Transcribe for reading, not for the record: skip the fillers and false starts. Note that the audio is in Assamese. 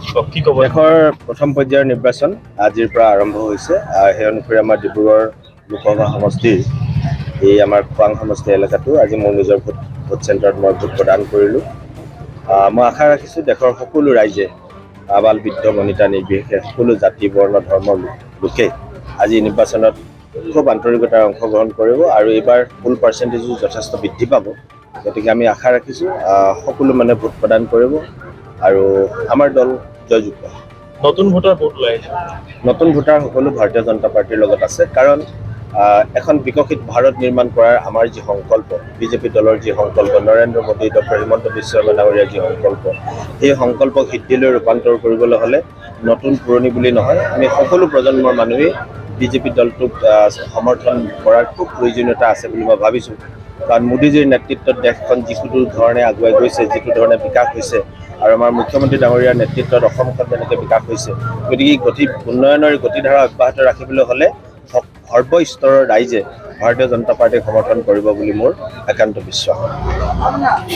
কি ক'ব? দেশৰ প্ৰথম পৰ্যায়ৰ নিৰ্বাচন আজিৰ পৰা আৰম্ভ হৈছে। সেই অনুসৰি আমাৰ ডিব্ৰুগড় লোকসভা সমষ্টিৰ এই আমাৰ খোৱাং সমষ্টি এলেকাটো আজি মোৰ নিজৰ ভোট চেণ্টাৰত মই ভোট প্ৰদান কৰিলোঁ। মই আশা ৰাখিছোঁ দেশৰ সকলো ৰাইজে আবাল বৃদ্ধ বনিতা নিৰ্বিশেষে সকলো জাতি বৰ্ণ ধৰ্মৰ লোকে আজি নিৰ্বাচনত খুব আন্তৰিকতাৰে অংশগ্ৰহণ কৰিব আৰু এইবাৰ ফুল পাৰ্চেণ্টেজো যথেষ্ট বৃদ্ধি পাব। গতিকে আমি আশা ৰাখিছোঁ সকলো মানে ভোট প্ৰদান কৰিব আৰু আমাৰ দল জয়যুক্ত। নতুন ভোটাৰ বহুত ওলাই আহিছে। নতুন ভোটাৰ সকলো ভাৰতীয় জনতা পাৰ্টিৰ লগত আছে, কাৰণ এখন বিকশিত ভাৰত নিৰ্মাণ কৰাৰ আমাৰ যি সংকল্প, বিজেপি দলৰ যি সংকল্প, নৰেন্দ্ৰ মোদী, ডক্টৰ হিমন্ত বিশ্ব শৰ্মা ডাঙৰীয়াৰ যি সংকল্প, সেই সংকল্পক সিদ্ধিলৈ ৰূপান্তৰ কৰিবলৈ হ'লে নতুন পুৰণি বুলি নহয়, আমি সকলো প্ৰজন্মৰ মানুহেই বিজেপি দলটোক সমৰ্থন কৰাৰ খুব প্ৰয়োজনীয়তা আছে বুলি মই ভাবিছোঁ। কাৰণ মোদীজীৰ নেতৃত্বত দেশখন যিটো ধৰণে আগুৱাই গৈছে, যিটো ধৰণে বিকাশ হৈছে, আৰু আমাৰ মুখ্যমন্ত্ৰী ডাঙৰীয়াৰ নেতৃত্বত অসমখন যেনেকৈ বিকাশ হৈছে, গতিকে উন্নয়নৰ গতিধাৰা অব্যাহত ৰাখিবলৈ হ'লে সৰ্বস্তৰৰ ৰাইজে ভাৰতীয় জনতা পাৰ্টীক সমৰ্থন কৰিব বুলি মোৰ একান্ত বিশ্বাস।